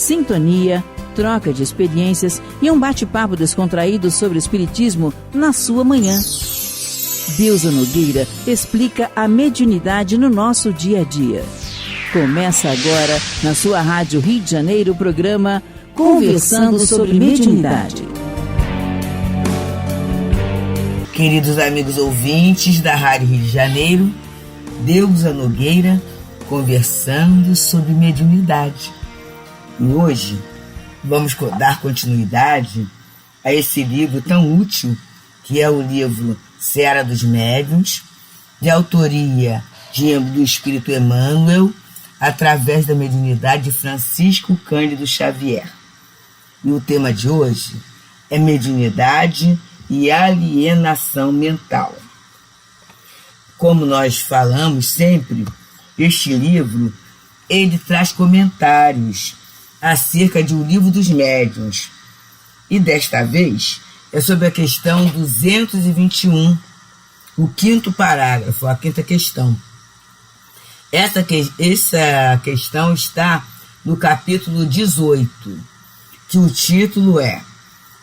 sintonia, troca de experiências e um bate-papo descontraído sobre o espiritismo na sua manhã. Deusa Nogueira explica a mediunidade no nosso dia a dia. Começa agora, na sua Rádio Rio de Janeiro, o programa Conversando sobre Mediunidade. Queridos amigos ouvintes da Rádio Rio de Janeiro, Deusa Nogueira conversando sobre mediunidade. E hoje vamos dar continuidade a esse livro tão útil que é o livro Seara dos Médiuns, de autoria do Espírito Emmanuel, através da mediunidade de Francisco Cândido Xavier. E o tema de hoje é mediunidade e alienação mental. Como nós falamos sempre, este livro ele traz comentários acerca de O Livro dos Médiuns. E desta vez é sobre a questão 221, o quinto parágrafo, a quinta questão. Essa questão está no capítulo 18, que o título é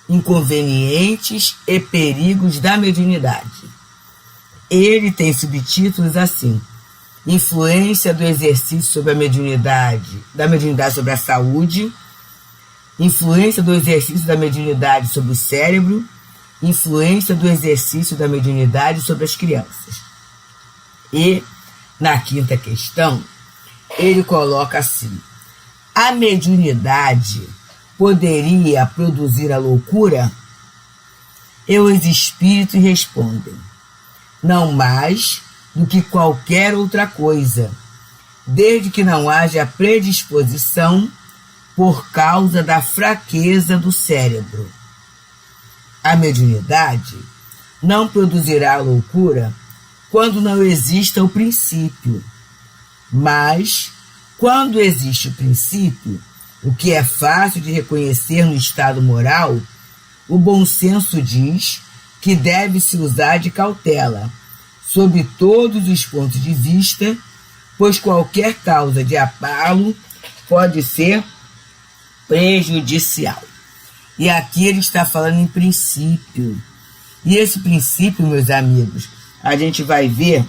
Inconvenientes e Perigos da Mediunidade. Ele tem subtítulos assim: Influência do exercício sobre a mediunidade, da mediunidade sobre a saúde, influência do exercício da mediunidade sobre o cérebro, influência do exercício da mediunidade sobre as crianças. E, na quinta questão, ele coloca assim: a mediunidade poderia produzir a loucura? E os espíritos respondem: não mais do que qualquer outra coisa, desde que não haja predisposição por causa da fraqueza do cérebro. A mediunidade não produzirá a loucura quando não exista o princípio, mas quando existe o princípio, o que é fácil de reconhecer no estado moral, o bom senso diz que deve-se usar de cautela, sob todos os pontos de vista, pois qualquer causa de abalo pode ser prejudicial. E aqui ele está falando em princípio. E esse princípio, meus amigos, a gente vai ver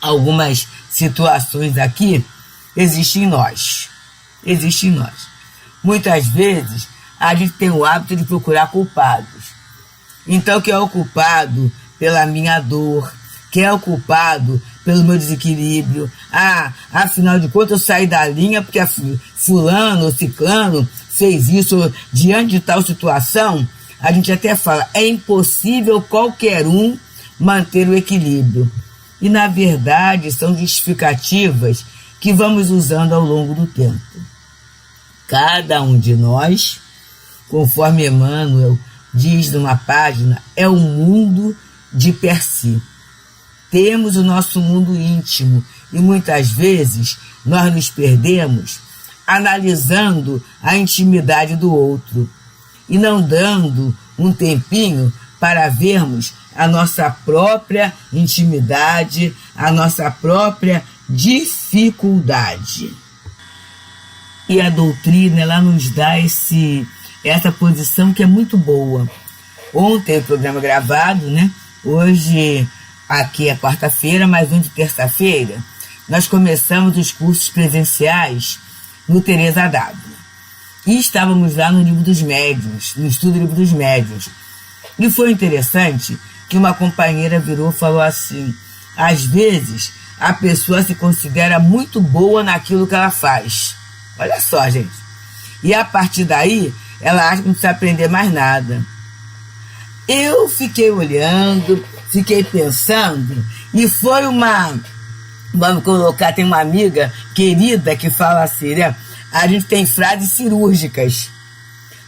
algumas situações aqui, existe em nós. Existe em nós. Muitas vezes, a gente tem o hábito de procurar culpados. Então, quem é o culpado pela minha dor? Quem é o culpado pelo meu desequilíbrio? Afinal de contas, eu saí da linha porque fulano ou ciclano fez isso diante de tal situação. A gente até fala, é impossível qualquer um manter o equilíbrio. E, na verdade, são justificativas que vamos usando ao longo do tempo. Cada um de nós, conforme Emmanuel diz numa página, é um mundo de per si. Temos o nosso mundo íntimo e muitas vezes nós nos perdemos analisando a intimidade do outro e não dando um tempinho para vermos a nossa própria intimidade, a nossa própria dificuldade. E a doutrina, ela nos dá essa posição que é muito boa. Ontem o programa gravado, né? Hoje, aqui é quarta-feira, mas ontem, terça-feira, nós começamos os cursos presenciais no Teresa d'Ávila. E estávamos lá no Livro dos Médiuns, no estudo do Livro dos Médiuns. E foi interessante que uma companheira virou e falou assim: às vezes a pessoa se considera muito boa naquilo que ela faz. Olha só, gente. E a partir daí, ela acha que não precisa aprender mais nada. Eu fiquei olhando, fiquei pensando, e foi vamos colocar, tem uma amiga querida que fala assim, né? A gente tem frases cirúrgicas.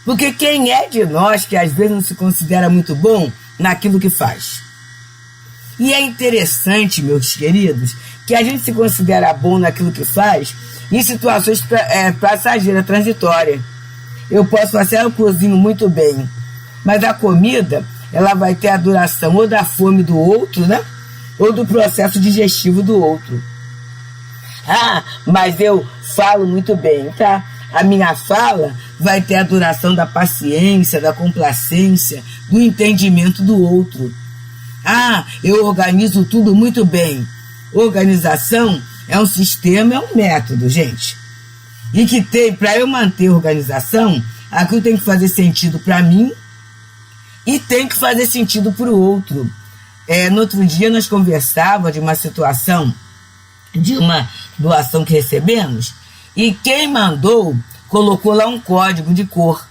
Porque quem é de nós que às vezes não se considera muito bom naquilo que faz? E é interessante, meus queridos, que a gente se considera bom naquilo que faz em situações passageiras, transitórias. Eu posso fazer, eu cozinho muito bem, mas a comida, ela vai ter a duração ou da fome do outro, né? Ou do processo digestivo do outro. Mas eu falo muito bem, tá? A minha fala vai ter a duração da paciência, da complacência, do entendimento do outro. Eu organizo tudo muito bem. Organização é um sistema, é um método, gente. E que para eu manter a organização, aquilo tem que fazer sentido para mim e tem que fazer sentido para o outro. No outro dia nós conversávamos de uma situação, de uma doação que recebemos, e quem mandou colocou lá um código de cor.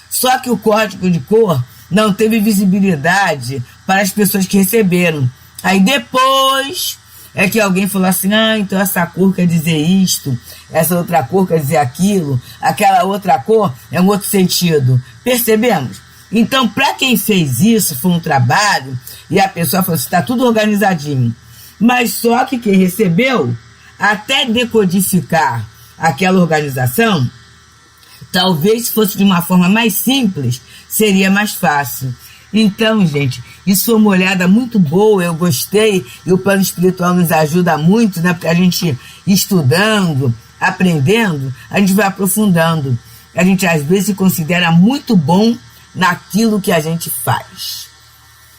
Só que o código de cor não teve visibilidade para as pessoas que receberam. Aí depois é que alguém falou assim, então essa cor quer dizer isto, essa outra cor quer dizer aquilo, aquela outra cor é um outro sentido. Percebemos? Então, para quem fez isso, foi um trabalho, e a pessoa falou assim, está tudo organizadinho. Mas só que quem recebeu, até decodificar aquela organização, talvez se fosse de uma forma mais simples, seria mais fácil. Então, gente, isso foi uma olhada muito boa, eu gostei, e o plano espiritual nos ajuda muito, né? Porque a gente estudando, aprendendo, a gente vai aprofundando. A gente às vezes se considera muito bom naquilo que a gente faz.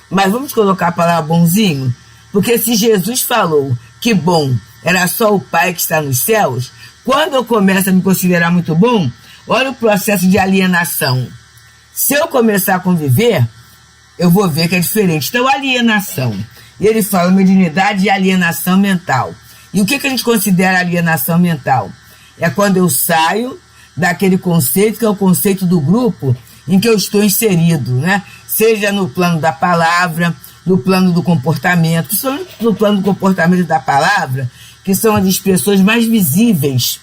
Mas vamos colocar a palavra bonzinho? Porque se Jesus falou que bom era só o Pai que está nos céus, quando eu começo a me considerar muito bom, olha o processo de alienação. Se eu começar a conviver, eu vou ver que é diferente. Então, alienação. E ele fala mediunidade e alienação mental. E o que a gente considera alienação mental? É quando eu saio daquele conceito que é o conceito do grupo em que eu estou inserido, né? Seja no plano da palavra, no plano do comportamento, principalmente no plano do comportamento da palavra, que são as expressões mais visíveis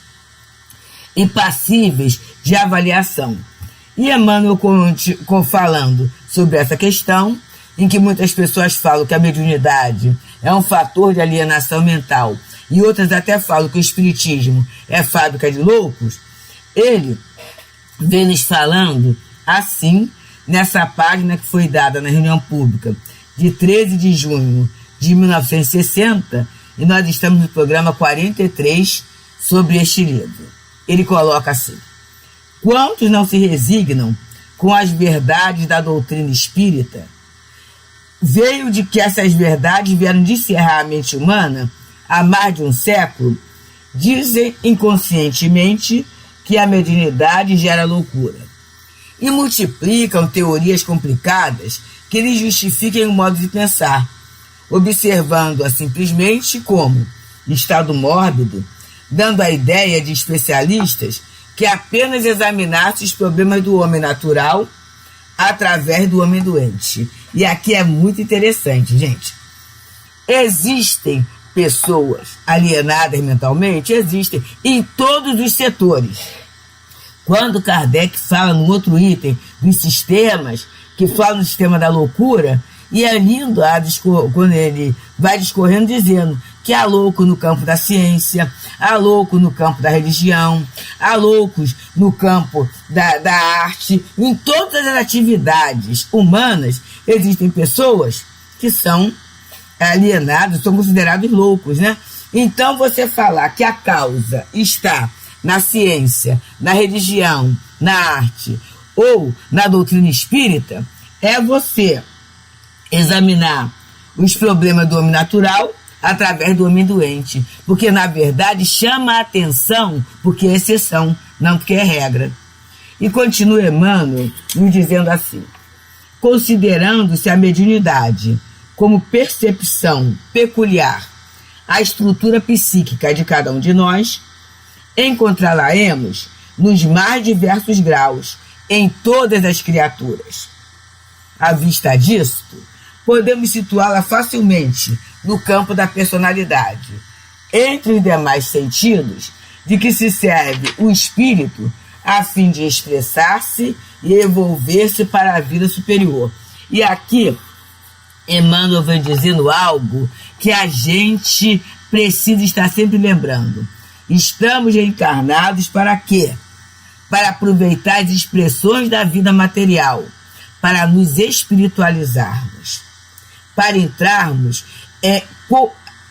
e passíveis de avaliação. E Emmanuel falando sobre essa questão, em que muitas pessoas falam que a mediunidade é um fator de alienação mental, e outras até falam que o espiritismo é fábrica de loucos, ele vem nos falando assim, nessa página que foi dada na reunião pública de 13 de junho de 1960, e nós estamos no programa 43 sobre este livro. Ele coloca assim: quantos não se resignam com as verdades da doutrina espírita? Veio de que essas verdades vieram de encerrar a mente humana há mais de um século, dizem inconscientemente que a mediunidade gera loucura. E multiplicam teorias complicadas que lhes justifiquem o modo de pensar, observando-a simplesmente como estado mórbido, dando a ideia de especialistas que apenas examinasse os problemas do homem natural através do homem doente. E aqui é muito interessante, gente. Existem pessoas alienadas mentalmente? Existem em todos os setores. Quando Kardec fala no outro item dos sistemas, que fala no sistema da loucura, e é lindo quando ele vai discorrendo dizendo que há louco no campo da ciência, há louco no campo da religião, há loucos no campo da arte. Em todas as atividades humanas existem pessoas que são alienados, são considerados loucos, né? Então você falar que a causa está na ciência, na religião, na arte ou na doutrina espírita, é você examinar os problemas do homem natural através do homem doente, porque na verdade chama a atenção porque é exceção, não porque é regra. E continua Emmanuel nos dizendo assim: considerando-se a mediunidade como percepção peculiar à estrutura psíquica de cada um de nós, encontrá-la-emos nos mais diversos graus em todas as criaturas. À vista disso, podemos situá-la facilmente no campo da personalidade, entre os demais sentidos de que se serve o espírito a fim de expressar-se e evolver-se para a vida superior. E aqui, Emmanuel vem dizendo algo que a gente precisa estar sempre lembrando. Estamos reencarnados para quê? Para aproveitar as expressões da vida material, para nos espiritualizarmos, para entrarmos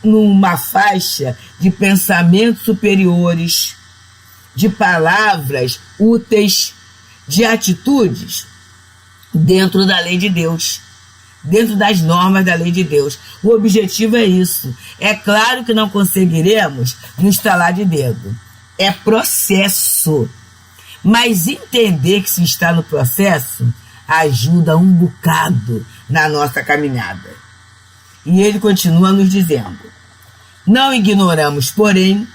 numa faixa de pensamentos superiores, de palavras úteis, de atitudes dentro da lei de Deus, dentro das normas da lei de Deus. O objetivo é isso. É claro que não conseguiremos no estalar de dedo. É processo. Mas entender que se está no processo ajuda um bocado na nossa caminhada. E ele continua nos dizendo: não ignoramos, porém,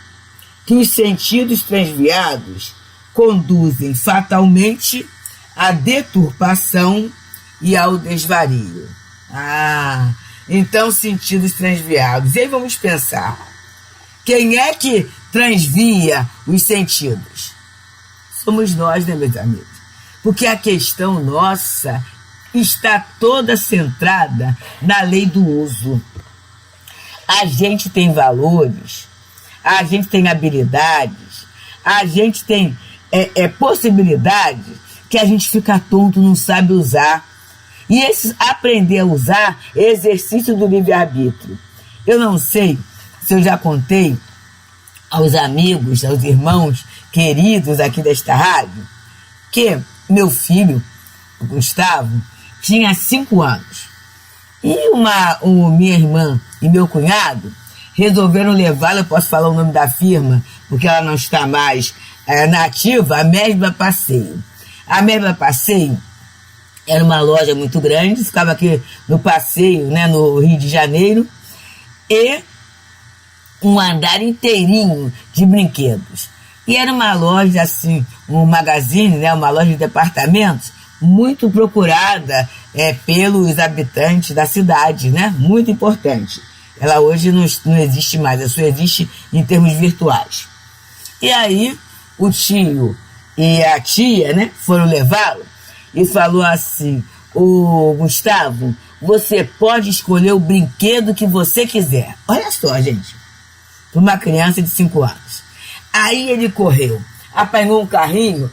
que os sentidos transviados conduzem fatalmente à deturpação e ao desvario. Então sentidos transviados. E aí vamos pensar, quem é que transvia os sentidos? Somos nós, né, meus amigos? Porque a questão nossa está toda centrada na lei do uso. A gente tem valores, a gente tem habilidades, a gente tem possibilidades que a gente fica tonto, não sabe usar. E esse aprender a usar é exercício do livre-arbítrio. Eu não sei se eu já contei aos amigos, aos irmãos queridos aqui desta rádio, que meu filho, o Gustavo, tinha 5 anos. E minha irmã e meu cunhado resolveram levá-lo, eu posso falar o nome da firma, porque ela não está mais na ativa, a Mesbla Passeio. A Mesbla Passeio era uma loja muito grande, ficava aqui no Passeio, né, no Rio de Janeiro, e um andar inteirinho de brinquedos. E era uma loja, assim, um magazine, né, uma loja de departamentos, muito procurada pelos habitantes da cidade, né, muito importante. Ela hoje não existe mais, ela só existe em termos virtuais. E aí, o tio e a tia, né, foram levá-lo e falou assim: ô Gustavo, você pode escolher o brinquedo que você quiser. Olha só, gente, para uma criança de 5 anos. Aí ele correu, apanhou um carrinho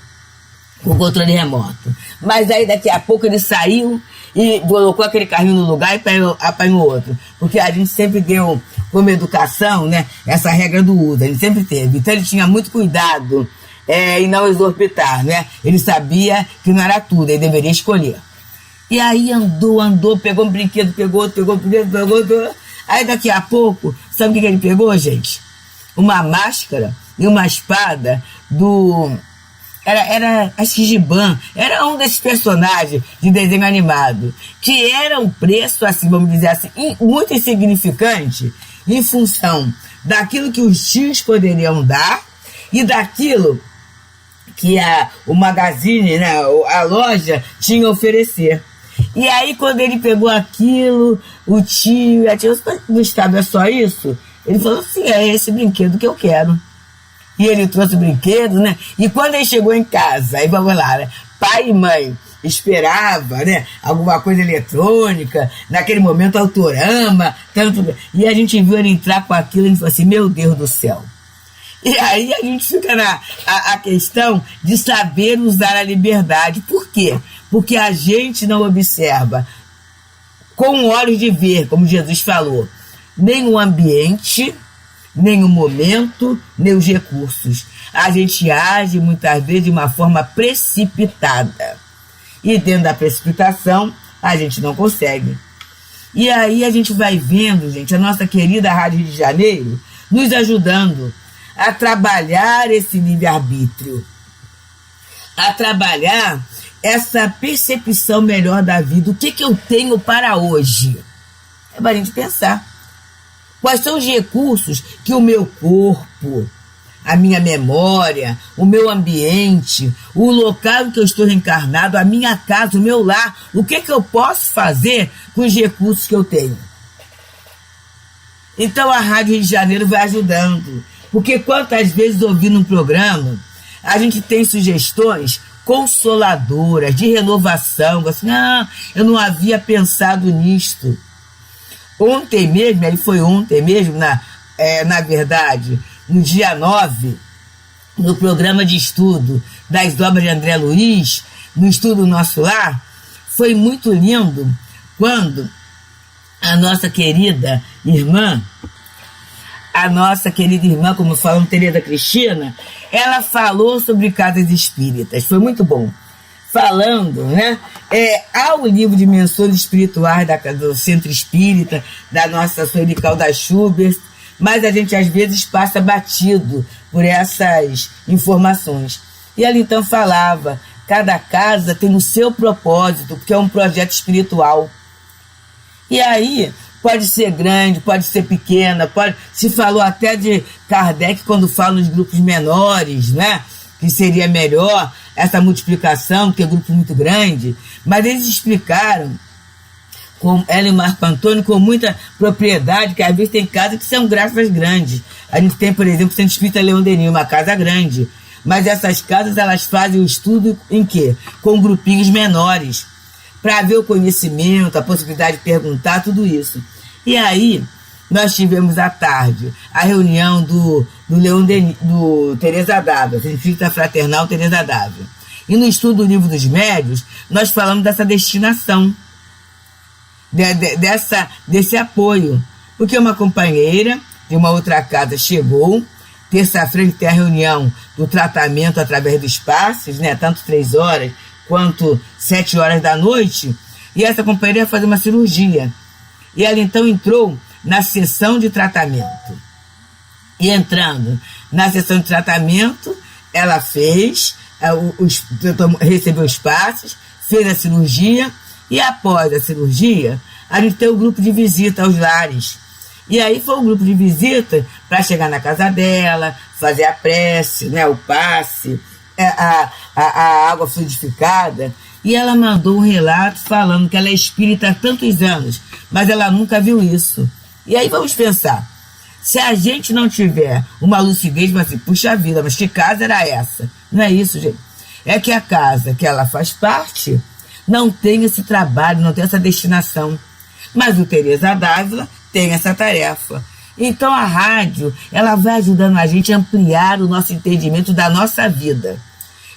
com controle remoto. Mas aí daqui a pouco ele saiu e colocou aquele carrinho no lugar e apanhou outro. Porque a gente sempre deu como educação, né, essa regra do uso, a gente sempre teve. Então ele tinha muito cuidado em não exorbitar, né? Ele sabia que não era tudo, ele deveria escolher. E aí andou, pegou um brinquedo, pegou outro. Aí daqui a pouco, sabe o que ele pegou, gente? Uma máscara e uma espada do... Era acho que Giban, era um desses personagens de desenho animado, que era um preço, assim, vamos dizer assim, muito insignificante em função daquilo que os tios poderiam dar e daquilo que o magazine, né, a loja tinha a oferecer. E aí, quando ele pegou aquilo, o tio e a tia, Gustavo, é só isso? Ele falou assim: é esse brinquedo que eu quero. E ele trouxe o brinquedo, né? E quando ele chegou em casa, aí vamos lá, né? Pai e mãe esperava, né, alguma coisa eletrônica, naquele momento Autorama, tanto, e a gente viu ele entrar com aquilo e a gente falou assim: meu Deus do céu. E aí a gente fica a questão de saber usar a liberdade. Por quê? Porque a gente não observa com olhos de ver, como Jesus falou, nem o ambiente, nem o momento, nem os recursos. A gente age muitas vezes de uma forma precipitada. E dentro da precipitação, a gente não consegue. E aí a gente vai vendo, gente, a nossa querida Rádio Rio de Janeiro nos ajudando a trabalhar esse livre-arbítrio, a trabalhar essa percepção melhor da vida. O que eu tenho para hoje? É para a gente pensar. Quais são os recursos que o meu corpo, a minha memória, o meu ambiente, o local que eu estou reencarnado, a minha casa, o meu lar, o que eu posso fazer com os recursos que eu tenho? Então a Rádio Rio de Janeiro vai ajudando. Porque quantas vezes ouvindo um programa, a gente tem sugestões consoladoras, de renovação, assim: eu não havia pensado nisto. Ontem mesmo, na verdade, no dia 9, no programa de estudo das obras de André Luiz, no estudo Nosso Lar, foi muito lindo quando a nossa querida irmã, a nossa querida irmã, como falamos, Tereza Cristina, ela falou sobre casas espíritas. Foi muito bom. Falando, né? Há o livro Dimensões Espirituais do Centro Espírita, da nossa Sueli Caldas Schubert, mas a gente às vezes passa batido por essas informações. E ela então falava, cada casa tem o seu propósito, porque é um projeto espiritual. E aí, pode ser grande, pode ser pequena, se falou até de Kardec quando fala nos grupos menores, né? Que seria melhor essa multiplicação, porque é um grupo muito grande, mas eles explicaram, com ela e Marco Antônio, com muita propriedade, que às vezes tem casas que são graças grandes. A gente tem, por exemplo, o Centro Espírita Leão Denis, uma casa grande, mas essas casas, elas fazem o estudo em quê? Com grupinhos menores, para ver o conhecimento, a possibilidade de perguntar, tudo isso. E aí, nós tivemos à tarde a reunião do Leão Denis, do Teresa D'Ávila, Centro Espírita Fraternal Teresa D'Ávila. E no estudo do Livro dos Médios, nós falamos dessa destinação, desse apoio. Porque uma companheira de uma outra casa chegou, terça-feira tem a reunião do tratamento através dos passes, né, tanto 3 horas quanto 7 horas da noite, e essa companheira ia fazer uma cirurgia. E ela então entrou na sessão de tratamento. E entrando na sessão de tratamento, ela recebeu os passes, fez a cirurgia, e após a cirurgia, a gente tem o grupo de visita aos lares. E aí foi um grupo de visita para chegar na casa dela, fazer a prece, né, o passe, a água fluidificada. E ela mandou um relato falando que ela é espírita há tantos anos, mas ela nunca viu isso. E aí vamos pensar, se a gente não tiver uma lucidez, vai assim, puxa vida, mas que casa era essa? Não é isso, gente. É que a casa que ela faz parte não tem esse trabalho, não tem essa destinação. Mas o Teresa D'Ávila tem essa tarefa. Então a rádio, ela vai ajudando a gente a ampliar o nosso entendimento da nossa vida.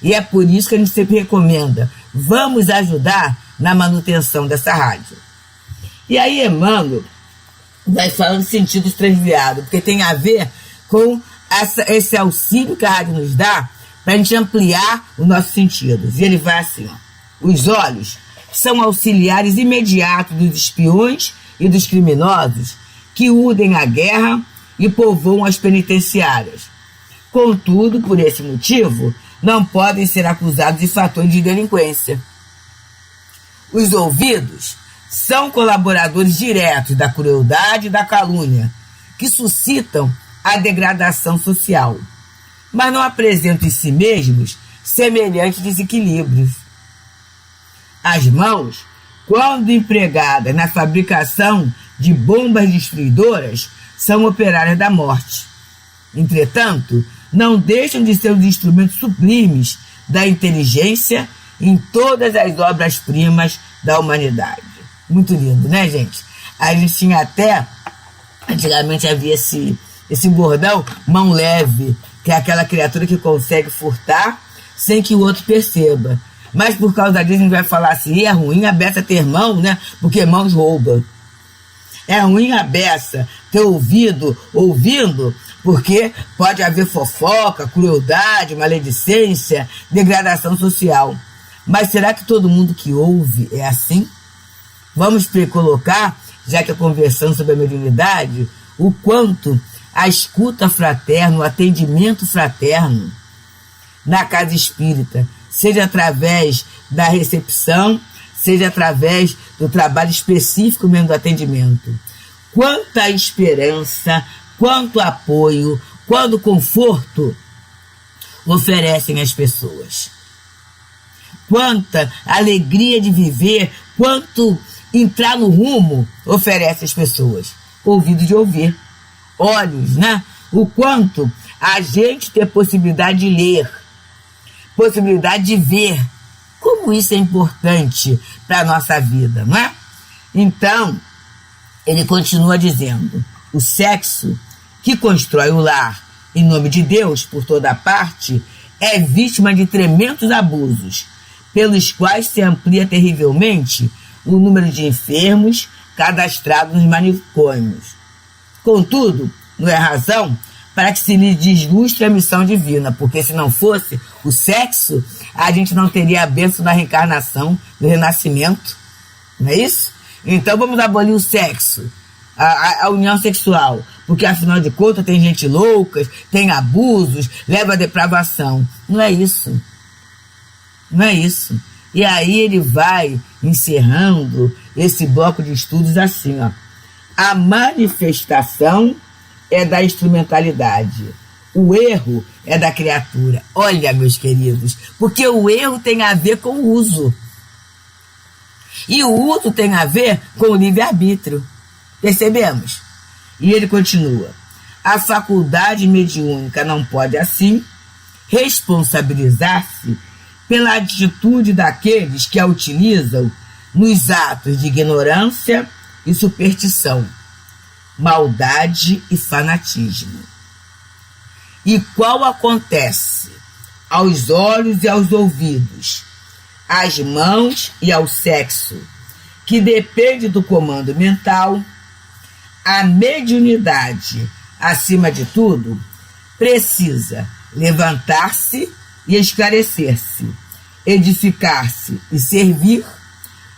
E é por isso que a gente sempre recomenda, vamos ajudar na manutenção dessa rádio. E aí Emmanuel vai falando de sentidos transviados, porque tem a ver com esse auxílio que a rádio nos dá para a gente ampliar os nossos sentidos. E ele vai assim, ó, os olhos são auxiliares imediatos dos espiões e dos criminosos que urdem a guerra e povoam as penitenciárias. Contudo, por esse motivo, não podem ser acusados de fatores de delinquência. Os ouvidos são colaboradores diretos da crueldade e da calúnia, que suscitam a degradação social, mas não apresentam em si mesmos semelhantes desequilíbrios. As mãos, quando empregadas na fabricação de bombas destruidoras, são operárias da morte. Entretanto, não deixam de ser os instrumentos sublimes da inteligência em todas as obras-primas da humanidade. Muito lindo, né, gente? A gente tinha até, antigamente havia esse bordão, mão leve, que é aquela criatura que consegue furtar sem que o outro perceba. Mas por causa disso a gente vai falar assim, é ruim a beça ter mão, né? Porque mãos roubam. É ruim a beça ter ouvindo, porque pode haver fofoca, crueldade, maledicência, degradação social. Mas será que todo mundo que ouve é assim? Vamos colocar, já que é conversando sobre a mediunidade, o quanto a escuta fraterna, o atendimento fraterno na casa espírita, seja através da recepção, seja através do trabalho específico mesmo do atendimento. Quanta esperança, quanto apoio, quanto conforto oferecem às pessoas. Quanta alegria de viver, quanto entrar no rumo oferece às pessoas. Ouvido de ouvir, olhos, né? O quanto a gente tem possibilidade de ler, possibilidade de ver. Como isso é importante para a nossa vida, não é? Então, ele continua dizendo, o sexo que constrói o lar em nome de Deus por toda parte é vítima de tremendos abusos, pelos quais se amplia terrivelmente o número de enfermos cadastrados nos manicômios. Contudo, não é razão para que se lhe deslustre a missão divina, porque se não fosse o sexo, a gente não teria a bênção da reencarnação, do renascimento, não é isso? Então vamos abolir o sexo, a união sexual, porque afinal de contas tem gente louca, tem abusos, leva a depravação. Não é isso. Não é isso. E aí ele vai encerrando esse bloco de estudos assim, ó. A manifestação é da instrumentalidade. O erro é da criatura. Olha, meus queridos, porque o erro tem a ver com o uso. E o uso tem a ver com o livre-arbítrio. Percebemos? E ele continua. A faculdade mediúnica não pode, assim, responsabilizar-se pela atitude daqueles que a utilizam nos atos de ignorância e superstição, maldade e fanatismo. E qual acontece aos olhos e aos ouvidos, às mãos e ao sexo, que depende do comando mental, a mediunidade, acima de tudo, precisa levantar-se e esclarecer-se, edificar-se e servir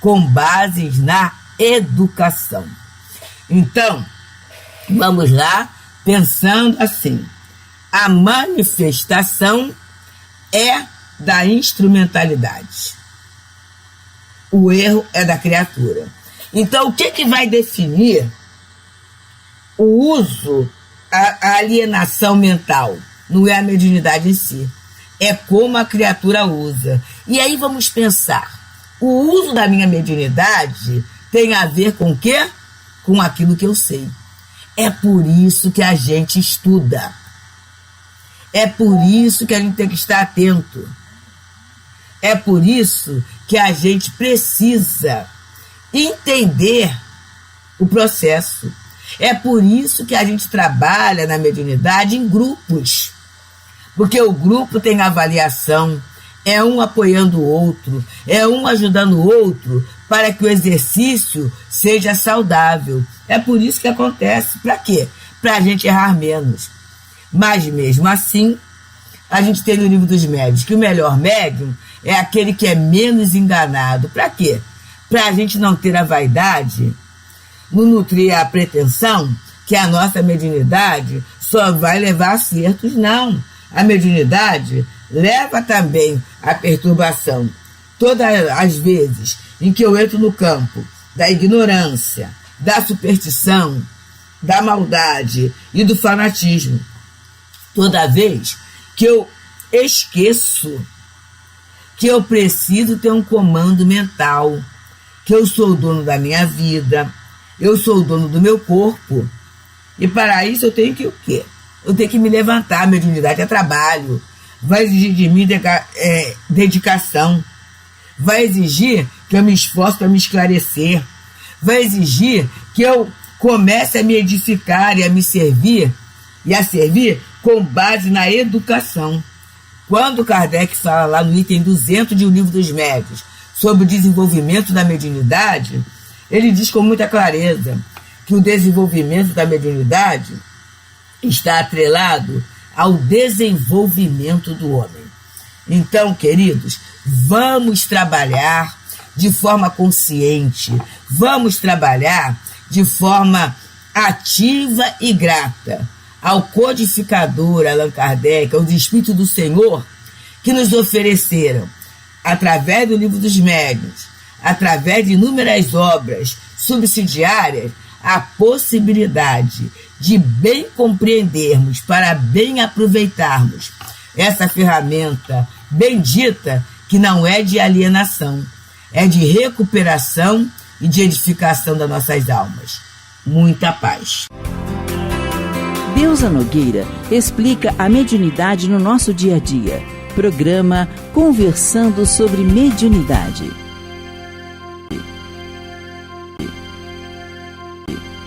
com bases na educação. Então, vamos lá, pensando assim, a manifestação é da instrumentalidade. O erro é da criatura. Então, o que vai definir o uso, a alienação mental? Não é a mediunidade em si. É como a criatura usa. E aí vamos pensar. O uso da minha mediunidade tem a ver com o quê? Com aquilo que eu sei. É por isso que a gente estuda. É por isso que a gente tem que estar atento. É por isso que a gente precisa entender o processo. É por isso que a gente trabalha na mediunidade em grupos. Porque o grupo tem avaliação, é um apoiando o outro, é um ajudando o outro para que o exercício seja saudável. É por isso que acontece. Para quê? Para a gente errar menos. Mas mesmo assim, a gente tem no livro dos médiuns que o melhor médium é aquele que é menos enganado. Para quê? Para a gente não ter a vaidade, não nutrir a pretensão que a nossa mediunidade só vai levar acertos. Não. A mediunidade leva também a perturbação. Todas as vezes em que eu entro no campo da ignorância, da superstição, da maldade e do fanatismo, toda vez que eu esqueço que eu preciso ter um comando mental, que eu sou o dono da minha vida, eu sou o dono do meu corpo, e para isso eu tenho que o quê? Eu tenho que me levantar. A mediunidade é trabalho, vai exigir de mim dedicação, vai exigir que eu me esforce para me esclarecer, vai exigir que eu comece a me edificar e a me servir, e a servir com base na educação. Quando Kardec fala lá no item 200 de O Livro dos Médiuns sobre o desenvolvimento da mediunidade, ele diz com muita clareza que o desenvolvimento da mediunidade está atrelado ao desenvolvimento do homem. Então, queridos, vamos trabalhar de forma consciente, vamos trabalhar de forma ativa e grata ao codificador Allan Kardec, aos Espíritos do Senhor, que nos ofereceram, através do Livro dos Médiuns, através de inúmeras obras subsidiárias, a possibilidade de bem compreendermos, para bem aproveitarmos essa ferramenta bendita, que não é de alienação, é de recuperação e de edificação das nossas almas. Muita paz. Deusa Nogueira explica a mediunidade no nosso dia a dia. Programa Conversando sobre Mediunidade.